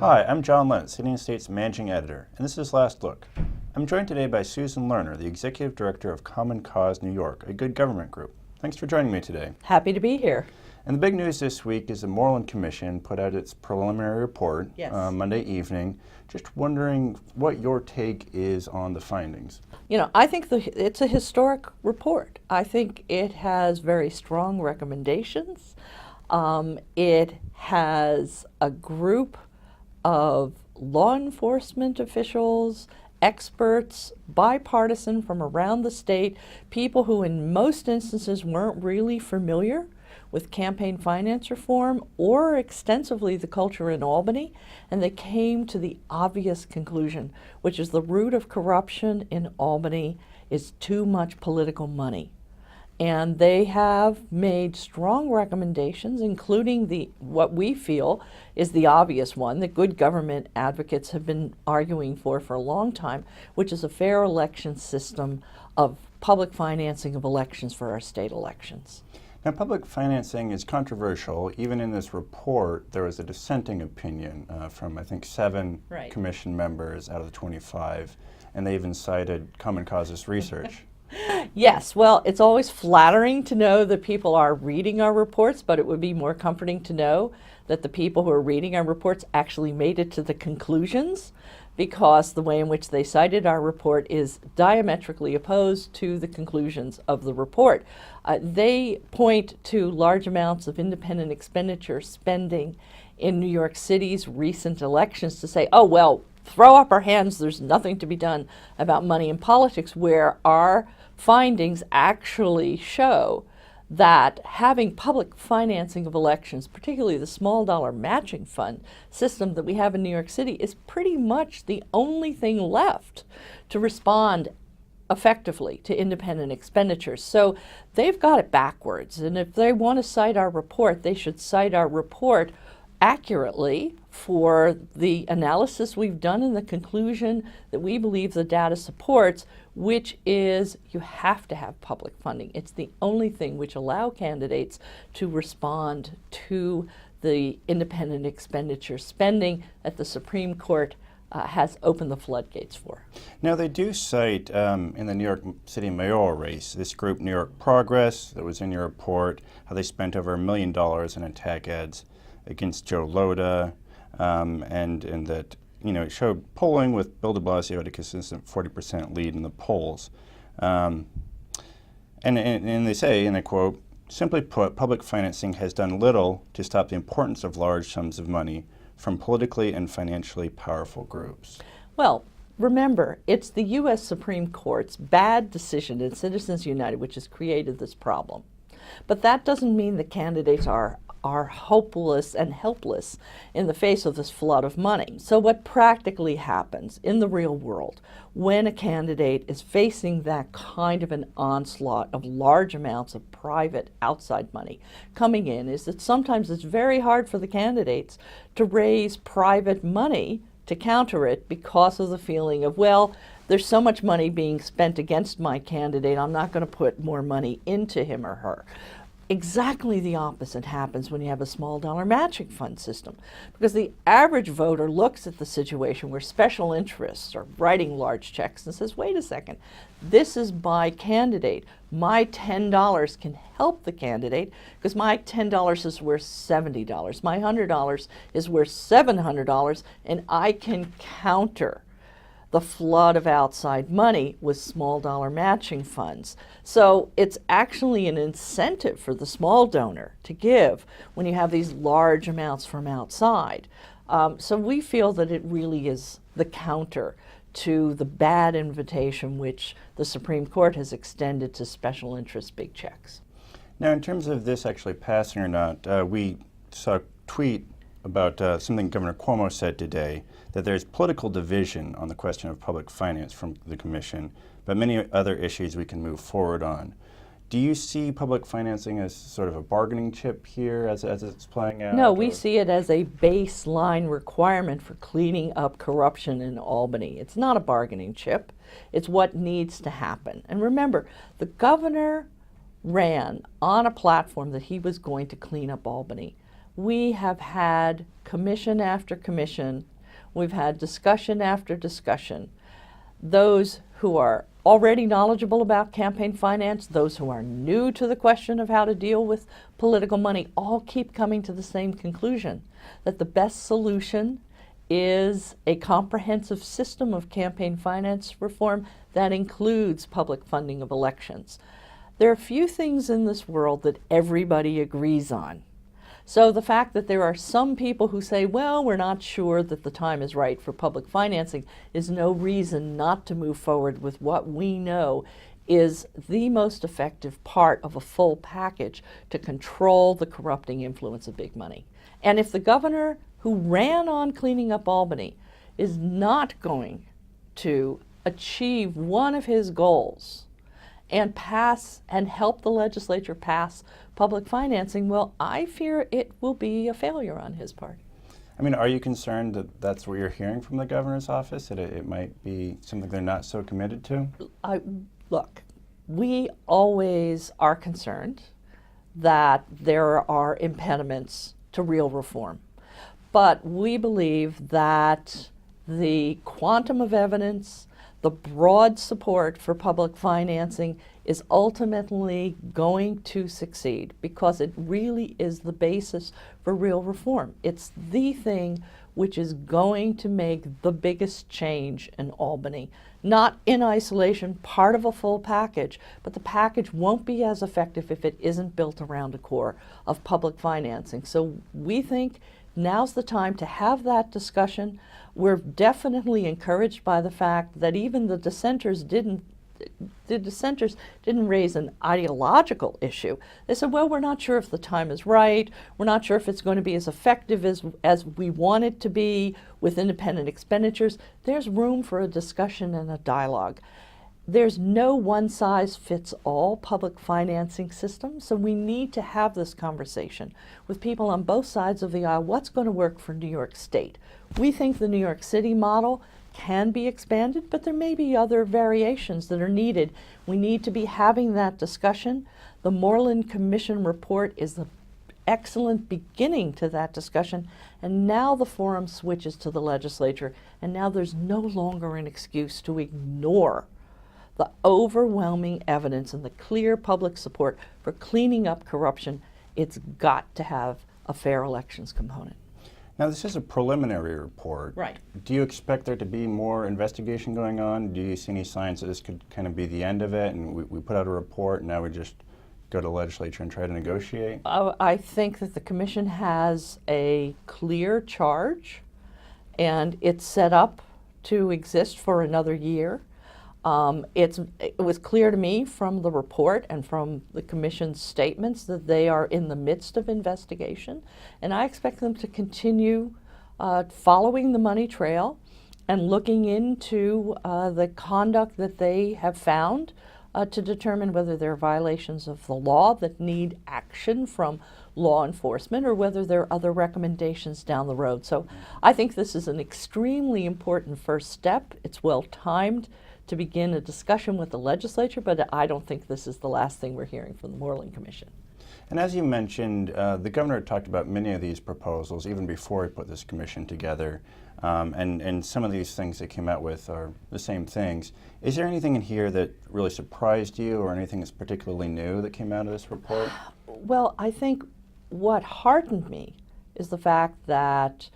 Hi, I'm John Lent, City and State's Managing Editor, and this is Last Look. I'm joined today by Susan Lerner, the Executive Director of Common Cause New York, a good government group. Thanks for joining me today. Happy to be here. And the big news this week is the Moreland Commission put out its preliminary report Monday evening. Just wondering what your take is on the findings. You know, I think it's a historic report. I think it has very strong recommendations. It has a group of law enforcement officials, experts, bipartisan from around the state, people who in most instances weren't really familiar with campaign finance reform or extensively the culture in Albany, and they came to the obvious conclusion, which is the root of corruption in Albany is too much political money. And they have made strong recommendations, including what we feel is the obvious one that good government advocates have been arguing for a long time, which is a fair election system of public financing of elections for our state elections. Now, public financing is controversial. Even in this report, there was a dissenting opinion from, I think, 7 commission members out of the 25, and they even cited Common Cause's research. Yes, well, it's always flattering to know that people are reading our reports, but it would be more comforting to know that the people who are reading our reports actually made it to the conclusions, because the way in which they cited our report is diametrically opposed to the conclusions of the report. They point to large amounts of independent expenditure spending in New York City's recent elections to say, oh, well, throw up our hands, there's nothing to be done about money in politics, where our findings actually show that having public financing of elections, particularly the small dollar matching fund system that we have in New York City, is pretty much the only thing left to respond effectively to independent expenditures. So they've got it backwards, and if they want to cite our report, they should cite our report accurately for the analysis we've done and the conclusion that we believe the data supports, which is you have to have public funding. It's the only thing which allow candidates to respond to the independent expenditure spending that the Supreme Court has opened the floodgates for. Now, they do cite in the New York City mayoral race, this group New York Progress that was in your report, how they spent over $1 million in attack ads against Joe Lhota, and that, you know, it showed polling with Bill de Blasio at a consistent 40% lead in the polls. And they say, and I quote, "Simply put, public financing has done little to stop the importance of large sums of money from politically and financially powerful groups." Well, remember, it's the U.S. Supreme Court's bad decision in Citizens United which has created this problem. But that doesn't mean the candidates are hopeless and helpless in the face of this flood of money. So what practically happens in the real world when a candidate is facing that kind of an onslaught of large amounts of private outside money coming in is that sometimes it's very hard for the candidates to raise private money to counter it because of the feeling of, well, there's so much money being spent against my candidate, I'm not going to put more money into him or her. Exactly the opposite happens when you have a small dollar matching fund system, because the average voter looks at the situation where special interests are writing large checks and says, wait a second, this is my candidate. My $10 can help the candidate because my $10 is worth $70. My $100 is worth $700, and I can counter the flood of outside money with small dollar matching funds. So it's actually an incentive for the small donor to give when you have these large amounts from outside. So we feel that it really is the counter to the bad invitation which the Supreme Court has extended to special interest big checks. Now, in terms of this actually passing or not, we saw a tweet about something Governor Cuomo said today, that there's political division on the question of public finance from the Commission, but many other issues we can move forward on. Do you see public financing as sort of a bargaining chip here as it's playing out? No, we see it as a baseline requirement for cleaning up corruption in Albany. It's not a bargaining chip. It's what needs to happen. And remember, the governor ran on a platform that he was going to clean up Albany. We have had commission after commission We've had discussion after discussion. Those who are already knowledgeable about campaign finance, those who are new to the question of how to deal with political money, all keep coming to the same conclusion, that the best solution is a comprehensive system of campaign finance reform that includes public funding of elections. There are few things in this world that everybody agrees on. So the fact that there are some people who say, well, we're not sure that the time is right for public financing is no reason not to move forward with what we know is the most effective part of a full package to control the corrupting influence of big money. And if the governor who ran on cleaning up Albany is not going to achieve one of his goals and pass and help the legislature pass public financing, well, I fear it will be a failure on his part. I mean, are you concerned that that's what you're hearing from the governor's office, that it might be something they're not so committed to? Look, we always are concerned that there are impediments to real reform. But we believe that the quantum of evidence, the broad support for public financing is ultimately going to succeed because it really is the basis for real reform. It's the thing which is going to make the biggest change in Albany. Not in isolation, part of a full package, but the package won't be as effective if it isn't built around a core of public financing. So we think now's the time to have that discussion. We're definitely encouraged by the fact that even the dissenters didn't raise an ideological issue. They said, well, we're not sure if the time is right. We're not sure if it's going to be as effective as we want it to be with independent expenditures. There's room for a discussion and a dialogue. There's no one-size-fits-all public financing system, so we need to have this conversation with people on both sides of the aisle. What's going to work for New York State? We think the New York City model can be expanded, but there may be other variations that are needed. We need to be having that discussion. The Moreland Commission report is the excellent beginning to that discussion, and now the forum switches to the legislature, and now there's no longer an excuse to ignore the overwhelming evidence and the clear public support for cleaning up corruption. It's got to have a fair elections component. Now, this is a preliminary report. Right. Do you expect there to be more investigation going on? Do you see any signs that this could kind of be the end of it and we put out a report and now we just go to the legislature and try to negotiate? I think that the commission has a clear charge and it's set up to exist for another year. It was clear to me from the report and from the Commission's statements that they are in the midst of investigation, and I expect them to continue following the money trail and looking into the conduct that they have found to determine whether there are violations of the law that need action from law enforcement or whether there are other recommendations down the road. So I think this is an extremely important first step. It's well timed to begin a discussion with the legislature, but I don't think this is the last thing we're hearing from the Moreland Commission. And as you mentioned, the governor talked about many of these proposals even before he put this commission together, and some of these things that came out with are the same things. Is there anything in here that really surprised you or anything that's particularly new that came out of this report? Well, I think what heartened me is the fact that,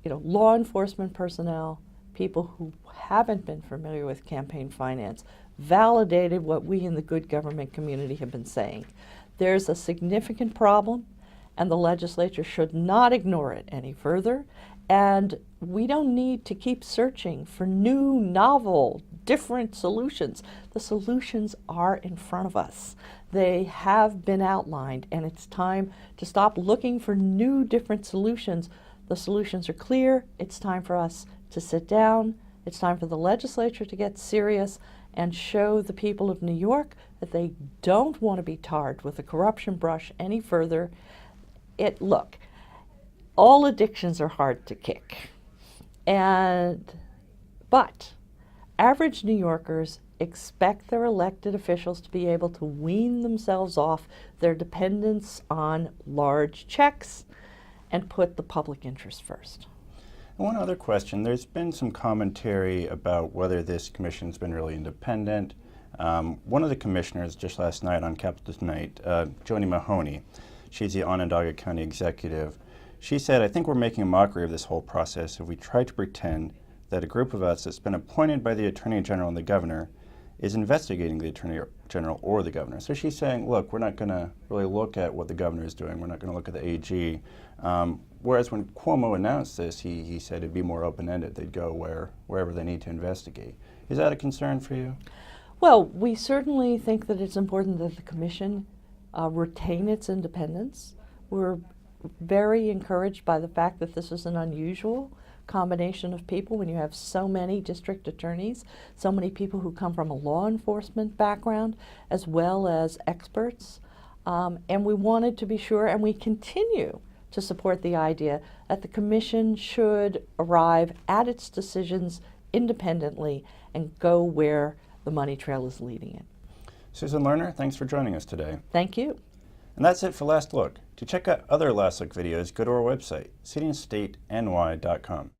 law enforcement personnel, people who haven't been familiar with campaign finance, validated what we in the good government community have been saying. There's a significant problem, and the legislature should not ignore it any further. And we don't need to keep searching for new, novel, different solutions. The solutions are in front of us. They have been outlined, and it's time to stop looking for new, different solutions. The solutions are clear. It's time for us to sit down. It's time for the legislature to get serious and show the people of New York that they don't want to be tarred with a corruption brush any further. Look, all addictions are hard to kick. But average New Yorkers expect their elected officials to be able to wean themselves off their dependence on large checks and put the public interest first. One other question, there's been some commentary about whether this commission's been really independent. One of the commissioners just last night on Capitol Tonight, Joni Mahoney, she's the Onondaga County executive, she said, I think we're making a mockery of this whole process if we try to pretend that a group of us that's been appointed by the Attorney General and the Governor is investigating the Attorney General or the Governor. So she's saying, look, we're not going to really look at what the Governor is doing. We're not going to look at the AG. Whereas when Cuomo announced this, he said it'd be more open-ended. They'd go wherever they need to investigate. Is that a concern for you? Well, we certainly think that it's important that the Commission retain its independence. We're very encouraged by the fact that this is an unusual combination of people when you have so many district attorneys, so many people who come from a law enforcement background as well as experts. And we wanted to be sure, and we continue to support the idea that the Commission should arrive at its decisions independently and go where the money trail is leading it. Susan Lerner, thanks for joining us today. Thank you. And that's it for Last Look. To check out other Last Look videos, go to our website, cityandstateny.com.